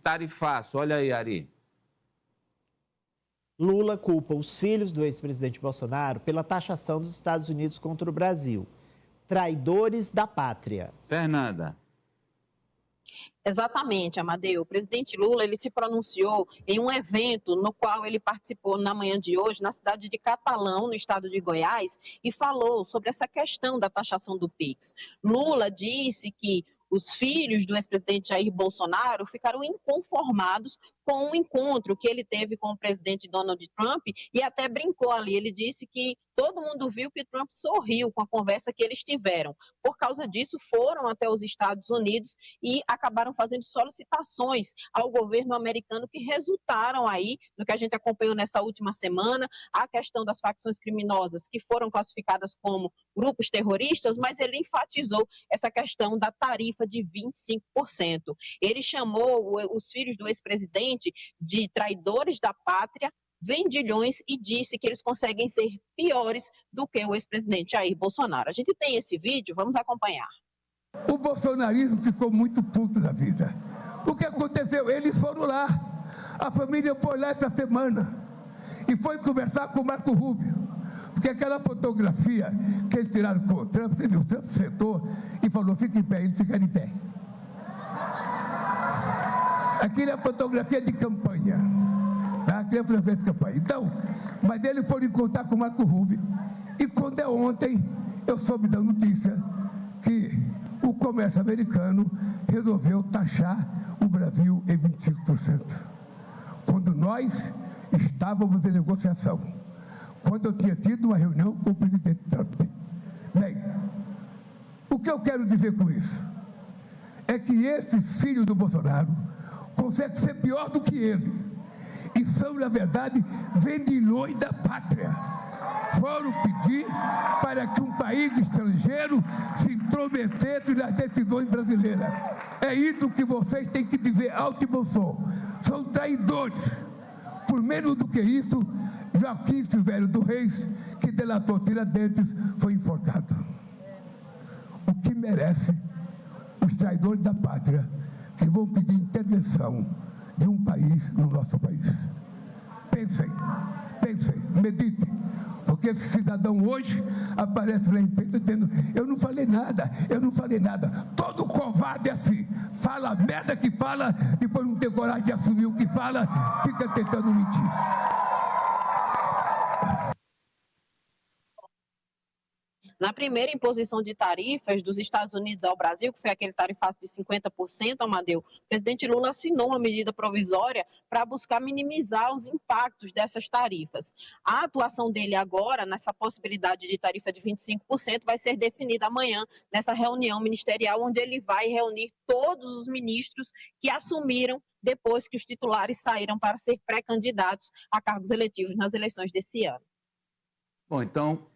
tarifaço. Olha aí, Ari. Lula culpa os filhos do ex-presidente Bolsonaro pela taxação dos Estados Unidos contra o Brasil. Traidores da pátria. Fernanda. Exatamente, Amadeu. O presidente Lula, ele se pronunciou em um evento no qual ele participou na manhã de hoje, na cidade de Catalão, no estado de Goiás, e falou sobre essa questão da taxação do PIX. Lula disse que os filhos do ex-presidente Jair Bolsonaro ficaram inconformados com o encontro que ele teve com o presidente Donald Trump e até brincou ali. Ele disse que todo mundo viu que Trump sorriu com a conversa que eles tiveram. Por causa disso, foram até os Estados Unidos e acabaram fazendo solicitações ao governo americano que resultaram aí no que a gente acompanhou nessa última semana, a questão das facções criminosas que foram classificadas como grupos terroristas, mas ele enfatizou essa questão da tarifa de 25%. Ele chamou os filhos do ex-presidente de traidores da pátria, vendilhões, e disse que eles conseguem ser piores do que o ex-presidente Jair Bolsonaro. A gente tem esse vídeo, vamos acompanhar. O bolsonarismo ficou muito puto da vida. O que aconteceu? Eles foram lá, a família foi lá essa semana e foi conversar com o Marco Rubio, porque aquela fotografia que eles tiraram com o Trump, você viu, o Trump sentou e falou, fica em pé, eles ficaram em pé. Aquilo é fotografia de campanha. Tá? Aquilo é fotografia de campanha. Então, mas eles foram encontrar com o Marco Rubio. E quando é ontem, eu soube da notícia que o comércio americano resolveu taxar o Brasil em 25%. Quando nós estávamos em negociação. Quando eu tinha tido uma reunião com o presidente Trump. Bem, o que eu quero dizer com isso? É que esses filhos do Bolsonaro conseguem ser pior do que ele. E são, na verdade, vendilhões da pátria. Foram pedir para que um país estrangeiro se intrometesse nas decisões brasileiras. É isso que vocês têm que dizer alto e bom som. São traidores. Por menos do que isso, Joaquim Silvério do Reis, que delatou Tiradentes, foi enforcado. O que merece os traidores da pátria que vão pedir intervenção de um país no nosso país. Pensem, meditem, porque esse cidadão hoje aparece na imprensa dizendo, eu não falei nada. Todo covarde é assim, fala a merda que fala, depois não tem coragem de assumir o que fala, fica tentando mentir. Na primeira imposição de tarifas dos Estados Unidos ao Brasil, que foi aquele tarifaço de 50%, Amadeu, o presidente Lula assinou uma medida provisória para buscar minimizar os impactos dessas tarifas. A atuação dele agora, nessa possibilidade de tarifa de 25%, vai ser definida amanhã, nessa reunião ministerial, onde ele vai reunir todos os ministros que assumiram depois que os titulares saíram para ser pré-candidatos a cargos eletivos nas eleições desse ano. Bom, então,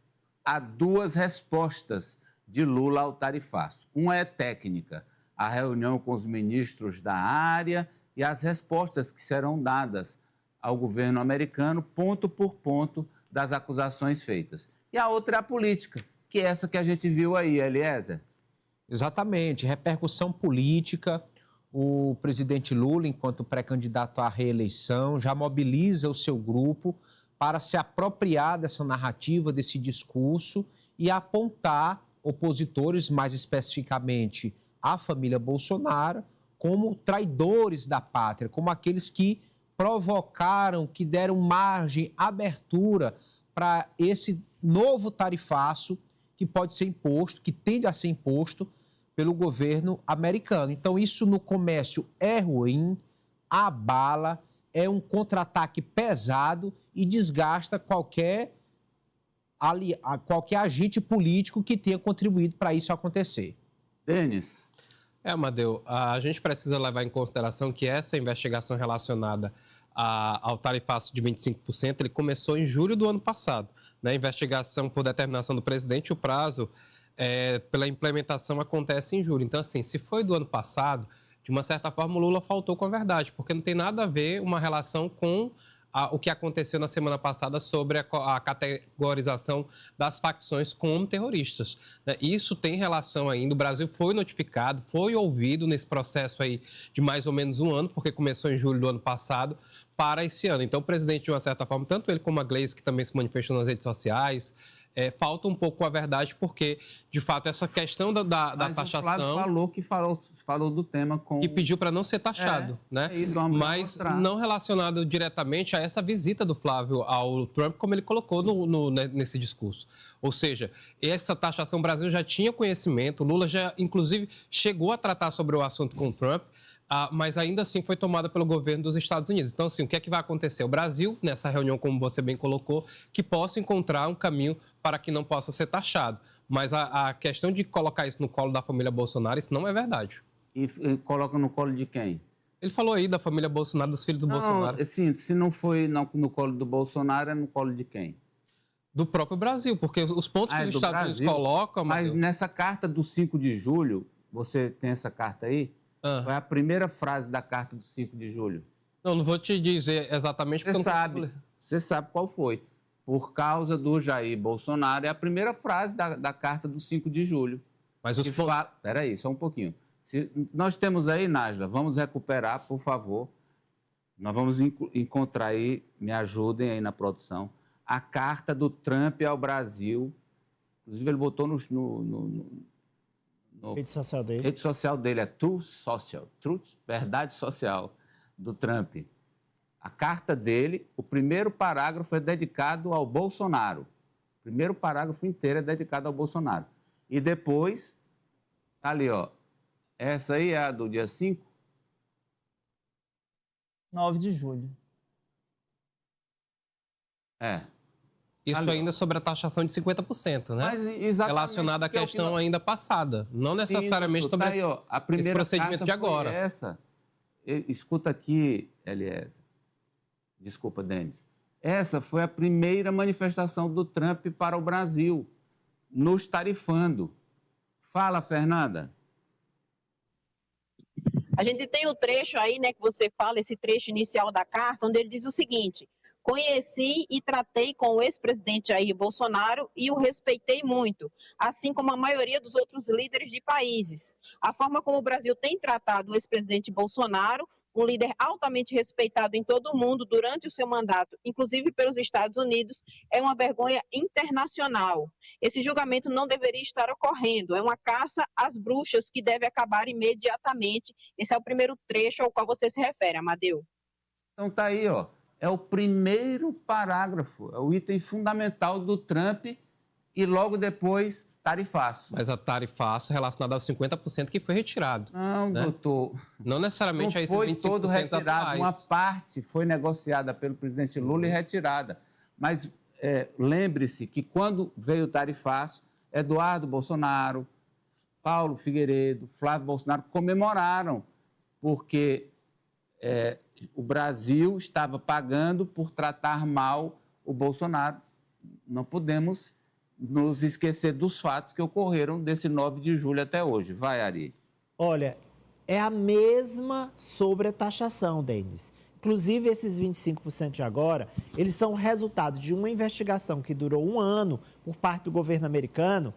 há duas respostas de Lula ao tarifaço. Uma é técnica, a reunião com os ministros da área e as respostas que serão dadas ao governo americano, ponto por ponto, das acusações feitas. E a outra é a política, que é essa que a gente viu aí, Eliezer. Exatamente, repercussão política. O presidente Lula, enquanto pré-candidato à reeleição, já mobiliza o seu grupo para se apropriar dessa narrativa, desse discurso e apontar opositores, mais especificamente a família Bolsonaro, como traidores da pátria, como aqueles que provocaram, que deram margem, abertura para esse novo tarifaço que pode ser imposto, que tende a ser imposto pelo governo americano. Então, isso no comércio é ruim, abala, é um contra-ataque pesado e desgasta qualquer agente político que tenha contribuído para isso acontecer. Denis. Amadeu, a gente precisa levar em consideração que essa investigação relacionada ao tarifaço de 25%, ele começou em julho do ano passado. Na investigação por determinação do presidente, o prazo pela implementação acontece em julho. Então, assim, se foi do ano passado, de uma certa forma, o Lula faltou com a verdade, porque não tem nada a ver uma relação com o que aconteceu na semana passada sobre a categorização das facções como terroristas, né? Isso tem relação ainda, o Brasil foi notificado, foi ouvido nesse processo aí de mais ou menos um ano, porque começou em julho do ano passado, para esse ano. Então, o presidente, de uma certa forma, tanto ele como a Gleice, que também se manifestou nas redes sociais, falta um pouco a verdade, porque, de fato, essa questão da taxação... O Flávio falou do tema com... Que pediu para não ser taxado, né? Isso, mas não relacionado diretamente a essa visita do Flávio ao Trump, como ele colocou nesse discurso. Ou seja, essa taxação, o Brasil já tinha conhecimento, Lula já, inclusive, chegou a tratar sobre o assunto com o Trump, mas ainda assim foi tomada pelo governo dos Estados Unidos. Então, assim, o que é que vai acontecer? O Brasil, nessa reunião, como você bem colocou, que possa encontrar um caminho para que não possa ser taxado. Mas a questão de colocar isso no colo da família Bolsonaro, isso não é verdade. E coloca no colo de quem? Ele falou aí da família Bolsonaro, dos filhos do Bolsonaro. Assim, se não foi no colo do Bolsonaro, é no colo de quem? Do próprio Brasil, porque os pontos que os Estados Unidos colocam... Mas nessa carta do 5 de julho, você tem essa carta aí? Foi a primeira frase da carta do 5 de julho. Não vou te dizer exatamente... Você sabe qual foi. Por causa do Jair Bolsonaro, é a primeira frase da carta do 5 de julho. Mas os Espera aí, só um pouquinho. Nós temos aí, Nájila, vamos recuperar, por favor. Nós vamos encontrar aí, me ajudem aí na produção, a carta do Trump ao Brasil. Inclusive, ele botou no rede social dele. Rede social dele é Truth Social, Verdade Social, do Trump. A carta dele, o primeiro parágrafo é dedicado ao Bolsonaro. O primeiro parágrafo inteiro é dedicado ao Bolsonaro. E depois, ali, ó, essa aí é a do dia 5? 9 de julho. Isso ali, ainda sobre a taxação de 50%, né? Mas relacionada à questão ainda passada. Não necessariamente sobre aí, ó, a primeira esse procedimento de agora. Essa. Escuta aqui, Eliezer. Desculpa, Denis. Essa foi a primeira manifestação do Trump para o Brasil, nos tarifando. Fala, Fernanda. A gente tem o trecho aí, né, que você fala, esse trecho inicial da carta, onde ele diz o seguinte: conheci e tratei com o ex-presidente Jair Bolsonaro e o respeitei muito, assim como a maioria dos outros líderes de países. A forma como o Brasil tem tratado o ex-presidente Bolsonaro, um líder altamente respeitado em todo o mundo durante o seu mandato, inclusive pelos Estados Unidos, é uma vergonha internacional. Esse julgamento não deveria estar ocorrendo, é uma caça às bruxas que deve acabar imediatamente. Esse é o primeiro trecho ao qual você se refere, Amadeu. Então tá aí, ó. É o primeiro parágrafo, é o item fundamental do Trump e logo depois tarifaço. Mas a tarifaço relacionada aos 50% que foi retirado. Não, né, doutor. Não necessariamente não a esses 25% foi todo retirado, atuais. Uma parte foi negociada pelo presidente Lula e retirada. Mas lembre-se que quando veio o tarifaço, Eduardo Bolsonaro, Paulo Figueiredo, Flávio Bolsonaro comemoraram, porque o Brasil estava pagando por tratar mal o Bolsonaro. Não podemos nos esquecer dos fatos que ocorreram desse 9 de julho até hoje. Vai, Ari. Olha, é a mesma sobretaxação, Denis. Inclusive, esses 25% de agora, eles são resultado de uma investigação que durou 1 ano por parte do governo americano,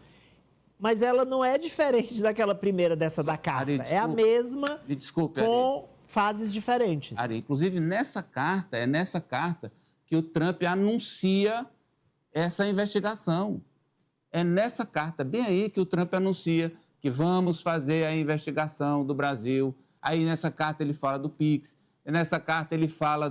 mas ela não é diferente daquela primeira dessa da carta. Ari, é a mesma, me desculpe, com fases diferentes. Ari, inclusive, nessa carta que o Trump anuncia essa investigação. É nessa carta, bem aí, que o Trump anuncia que vamos fazer a investigação do Brasil. Aí, nessa carta, ele fala do PIX. Nessa carta, ele fala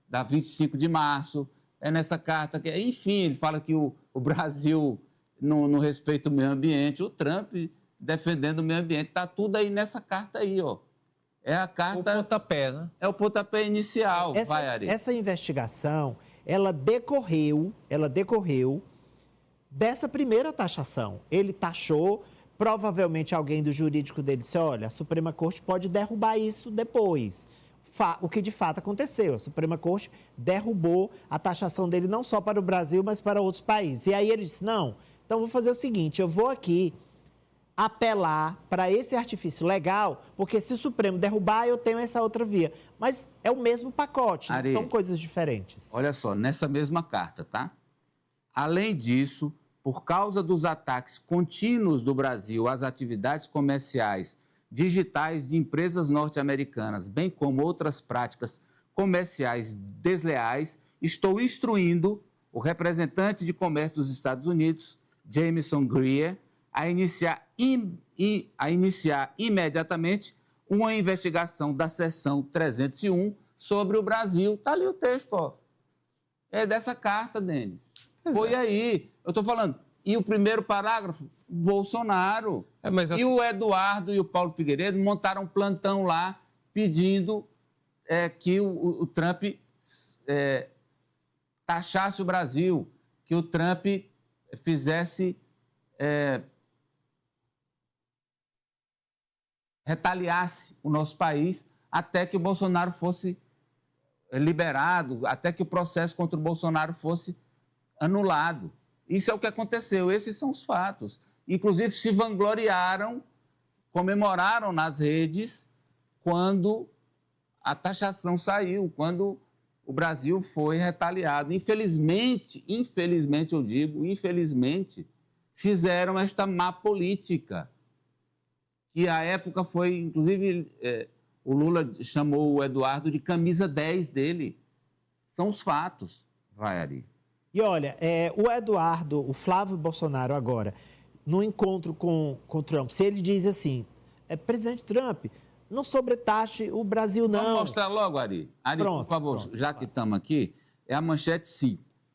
da 25 de março. É nessa carta que, enfim, ele fala que o Brasil não respeita o meio ambiente. O Trump defendendo o meio ambiente. Está tudo aí nessa carta aí, ó. É a carta... O pontapé, né? É o pontapé inicial. Vai, Ari. Essa investigação, ela decorreu dessa primeira taxação. Ele taxou, provavelmente alguém do jurídico dele disse, olha, a Suprema Corte pode derrubar isso depois. O que de fato aconteceu, a Suprema Corte derrubou a taxação dele não só para o Brasil, mas para outros países. E aí ele disse, não, então vou fazer o seguinte, eu vou aqui apelar para esse artifício legal, porque se o Supremo derrubar, eu tenho essa outra via. Mas é o mesmo pacote, Ari, são coisas diferentes. Olha só, nessa mesma carta, tá? Além disso, por causa dos ataques contínuos do Brasil às atividades comerciais digitais de empresas norte-americanas, bem como outras práticas comerciais desleais, estou instruindo o representante de comércio dos Estados Unidos, Jameson Greer, a iniciar imediatamente uma investigação da seção 301 sobre o Brasil. Está ali o texto, ó. É dessa carta, Denis. Foi aí. Eu estou falando. E o primeiro parágrafo, Bolsonaro. E o Eduardo e o Paulo Figueiredo montaram um plantão lá pedindo que o Trump taxasse o Brasil, que o Trump fizesse... retaliasse o nosso país até que o Bolsonaro fosse liberado, até que o processo contra o Bolsonaro fosse anulado. Isso é o que aconteceu, esses são os fatos. Inclusive, se vangloriaram, comemoraram nas redes quando a taxação saiu, quando o Brasil foi retaliado. Infelizmente eu digo, infelizmente, fizeram esta má política, que à época foi, inclusive, o Lula chamou o Eduardo de camisa 10 dele. São os fatos. Vai, Ari. E olha, o Eduardo, o Flávio Bolsonaro agora, no encontro com o Trump, se ele diz assim, presidente Trump, não sobretaxe o Brasil, não. Vamos mostrar logo, Ari. Ari, pronto, por favor, pronto, já que estamos aqui, é a manchete 5.